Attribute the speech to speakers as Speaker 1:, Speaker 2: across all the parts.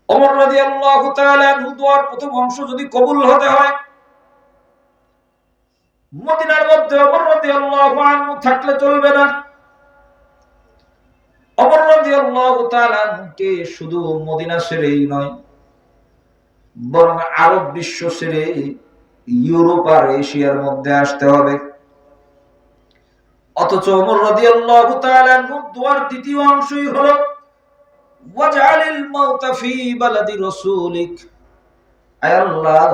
Speaker 1: ওমর রাদিয়াল্লাহু তাআলা আনহু দোয়ার প্রথম অংশ যদি কবুল হতে হয়, মদিনার মধ্যে ওমর রাদিয়াল্লাহু আনহু থাকলে চলবে না। ওমর রাদিয়াল্লাহু তাআলা আনহুকে শুধু মদিনা ছেড়েই নয়, বরং আরব বিশ্ব ছেড়ে ইউরোপ আর এশিয়ার মধ্যে আসতে হবে। অথচ ওমর রাদিয়াল্লাহু তাআলা আনহু দোয়ার দ্বিতীয় অংশই হলো ওয়াজআলিল মাউতা ফি বালাদি রাসূলিক, আয় আল্লাহ,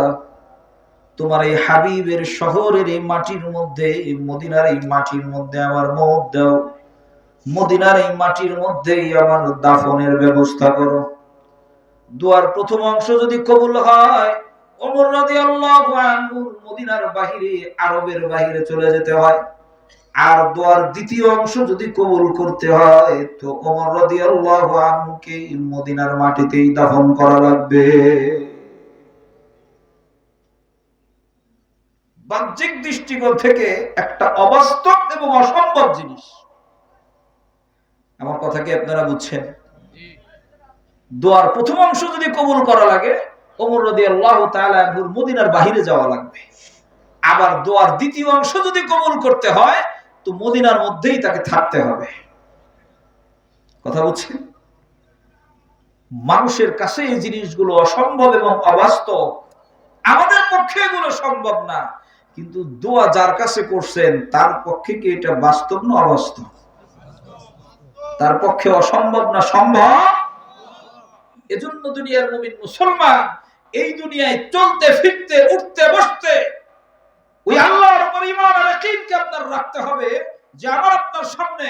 Speaker 1: তোমার এই হাবিবের শহরের এই মাটির মধ্যে, মদিনার এই মাটির মধ্যে আমার মওত দাও, মদিনার এই মাটির মধ্যেই আমার দাফনের ব্যবস্থা করো। দোয়ার প্রথম অংশ যদি কবুল হয়, ওমর রাদিয়াল্লাহু আনহু মদিনার বাহিরে, আরবের বাহিরে চলে যেতে হয়। আর দোয়ার দ্বিতীয় অংশ যদি কবুল করতে হয়, তো ওমর রাদিয়াল্লাহু আনহুকে মদিনার মাটিতেই দাফন করা লাগবে। বাহ্যিক দৃষ্টিকোণ থেকে একটা অবাস্তব এবং অসম্ভব জিনিস। আমার কথা কি আপনারা বুঝছেন? দোয়ার প্রথম অংশ যদি কবুল করা লাগে, ওমর রাদিয়াল্লাহু তাআলা আনহুর মদিনার বাহিরে যাওয়া লাগবে। আবার দোয়ার দ্বিতীয় অংশ যদি কবুল করতে হয়, তো মদিনার মধ্যেই তাকে থাকতে হবে। কথা বুঝছেন? মানুষের কাছে এই জিনিসগুলো অসম্ভব এবং অবাস্তব, আমাদের পক্ষে এগুলো সম্ভব না। কিন্তু দোয়া যার কাছে করছেন তার পক্ষে কি এটা বাস্তব না অবাস্তব? তার পক্ষে অসম্ভব না সম্ভব? এজন্য দুনিয়ার মুমিন মুসলমান এই দুনিয়ায় চলতে ফিরতে উঠতে বসতে ওই আল্লাহর উপর ঈমান আর ইয়াকিনকে আপনার রাখতে হবে যে আমার আপনার সামনে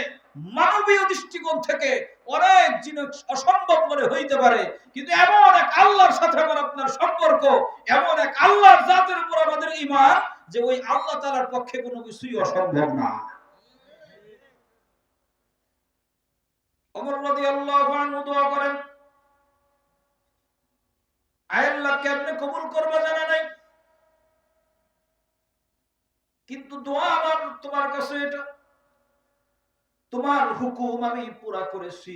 Speaker 1: মানবীয় দৃষ্টিকোণ থেকে অনেক জিনিস অসম্ভব মনে হইতে পারে, কিন্তু এমন এক আল্লাহর সাথে আমার আপনার সম্পর্ক, এমন এক আল্লাহর জাতের উপর আমাদের ঈমান যে ওই আল্লাহ তাআলার পক্ষে কোনো কিছুই অসম্ভব না। ওমর রাদিয়াল্লাহু আনহু দোয়া করেন, আয় আল্লাহ, কেমনে কবুল করবে জানা নাই, কিন্তু দোয়া আমার তোমার কাছে, এটা তোমার হুকুম আমি পুরা করেছি।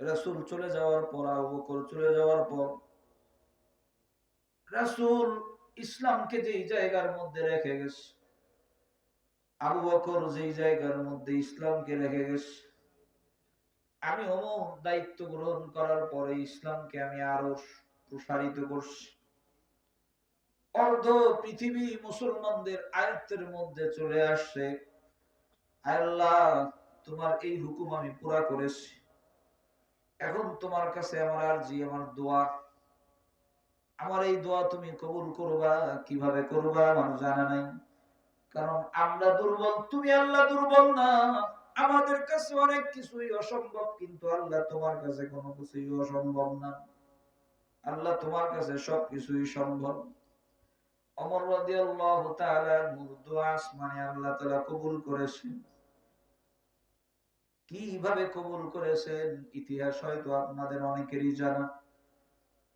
Speaker 1: রাসূল চলে যাওয়ার পর, আবু বকর চলে যাওয়ার পর, রাসূল ইসলামকে যেই জায়গার মধ্যে রেখে গেছে, আবু বকর যেই জায়গার মধ্যে ইসলামকে রেখে গেছে, আমি ওমর দায়িত্ব গ্রহণ করার পরে ইসলামকে আমি আরো প্রসারিত করছি। অর্ধ পৃথিবী মুসলমানদের আয়ত্তের মধ্যে চলে আসছে। আল্লাহ, তোমার এই হুকুম আমি পুরা করেছি। এখন তোমার কাছে আমার আরজি, আমার দোয়া, আমার এই দোয়া তুমি কবুল করবা। কিভাবে করবা আমার জানা নাই, কারণ আমরা দুর্বল, তুমি আল্লাহ দুর্বল না। আমাদের কাছে অনেক কিছুই অসম্ভব, কিন্তু আল্লাহ তোমার কাছে কোনো কিছুই অসম্ভব না। আল্লাহ তোমার কাছে সবকিছুই সম্ভব। ওমর রাদিয়াল্লাহু তাআলা দোয়া আসমানে আল্লাহ তাআলা কবুল করেছেন। কিভাবে কবুল করেছেন ইতিহাস হয়তো আপনাদের অনেকেরই জানা।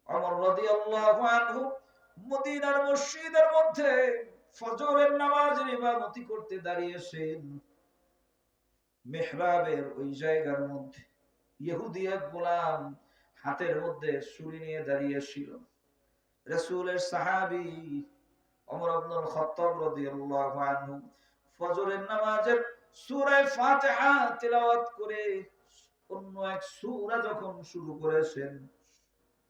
Speaker 1: ওমর রাদিয়াল্লাহু আনহু মদিনার মসজিদের মধ্যে ফজরের নামাজের ইমামতি করতে দাঁড়িয়েছেন। মিহরাবের ওই জায়গার মধ্যে ইহুদি এক গোলাম হাতের মধ্যে ছুরি নিয়ে দাঁড়িয়েছিল। রাসূলের সাহাবী ওমর ইবনুল খাত্তাব রাদিয়াল্লাহু আনহু ফজরের নামাজের সূরা ফাতিহা তিলাওয়াত করে অন্য এক সূরা যখন শুরু করেছেন,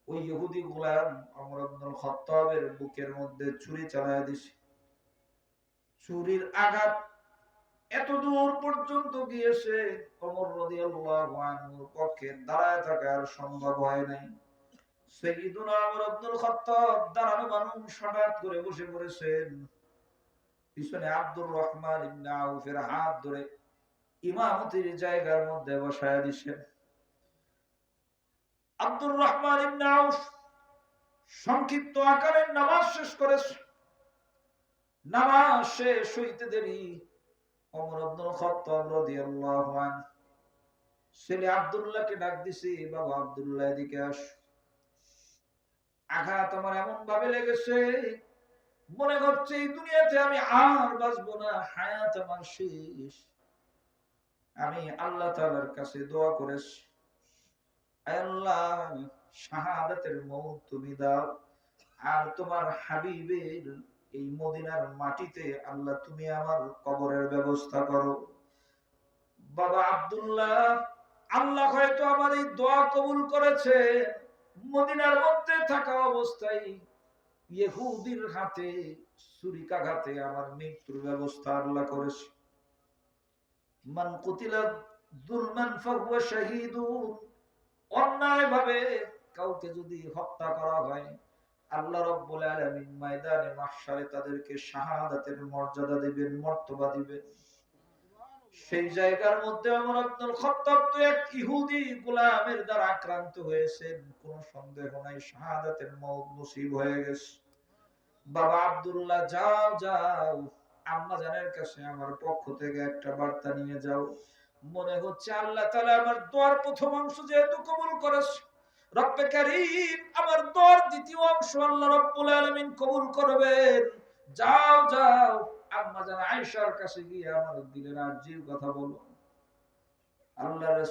Speaker 1: ওই ইহুদি গোলাম ওমর ইবনুল খাত্তাবের বুকের মধ্যে ছুরি চালায়া দিছে। ছুরির আঘাত এত দূর পর্যন্ত গিয়েছে, ওমর রাদিয়াল্লাহু আনহুর পক্ষে দাঁড়ায় থাকা আর সম্ভব হয় নাই। সাইয়্যিদুনা ওমর ইবনুল খাত্তাব দাঁড়ানো মানুষ হঠাৎ করে বসে পড়েছেন। পিছনে আব্দুর রহমান ইবনে আউফের হাত ধরে ইমামতির জায়গার মধ্যে বসায়া দিয়েছেন। আব্দুর রহমান ইবনে আউফ সংক্ষিপ্ত আকারে নামাজ শেষ করেছে। নামাজ শেষ হইতে দেরি ওমর ইবনুল খাত্তাব রাদিয়াল্লাহু আনহু ছেলে আব্দুল্লাহকে ডাক দিছে, বাবা আব্দুল্লাহ এদিকে আস। আঘাত আমার এমন ভাবে লেগেছে, মনে হচ্ছে এই দুনিয়াতে আমি আর বাঁচবো না, হায়াত আমার শেষ। আমি আল্লাহ তাআলার কাছে দোয়া করেছি, আয় আল্লাহ, শাহাদাতের মউত তুমি দাও। আর তোমার হাবিবের এই মদিনার মাটিতে আল্লাহ তুমি আমার কবরের ব্যবস্থা করো। বাবা আব্দুল্লাহ, আল্লাহ হয়তো আমার এই দোয়া কবুল করেছে। মদিনার মধ্যে থাকা অবস্থায় ইহুদির হাতে ছুরিকাঘাতে আমার মৃত্যুর ব্যবস্থা আল্লাহ করেছে। মান কুতিলা যুলমান ফাহুয়া শাহীদুন, অন্যায় ভাবে কাউকে যদি হত্যা করা হয়, আল্লাহ রাব্বুল আলামিন ময়দানে মাহশারে তাদেরকে শাহাদাতের মর্যাদা দিবেন, মর্তবা দিবেন। সেই জায়গার মধ্যে ওমর ইবনুল খাত্তাব তো এক ইহুদি গোলামের দ্বারা আক্রান্ত হয়েছেন, কোনো সন্দেহ নাই শাহাদাতের মওত নসিব হয়ে গেছে। বাবা আব্দুল্লাহ, যাও যাও, আম্মা জানের কাছে আমার পক্ষ থেকে একটা বার্তা নিয়ে যাও। মনে হচ্ছে আল্লাহ তাআলা আমার দোয়ার প্রথম অংশ যেহেতু কবুল করেছে, রব্বে কারীম আমার দোয়ার দ্বিতীয় অংশ আল্লাহ রাব্বুল আলামিন কবুল করবেন। যাও যাও, আম্মা জান আয়েশার কাছে গিয়ে আমার দিলের আরজির কথা বলো। আল্লাহর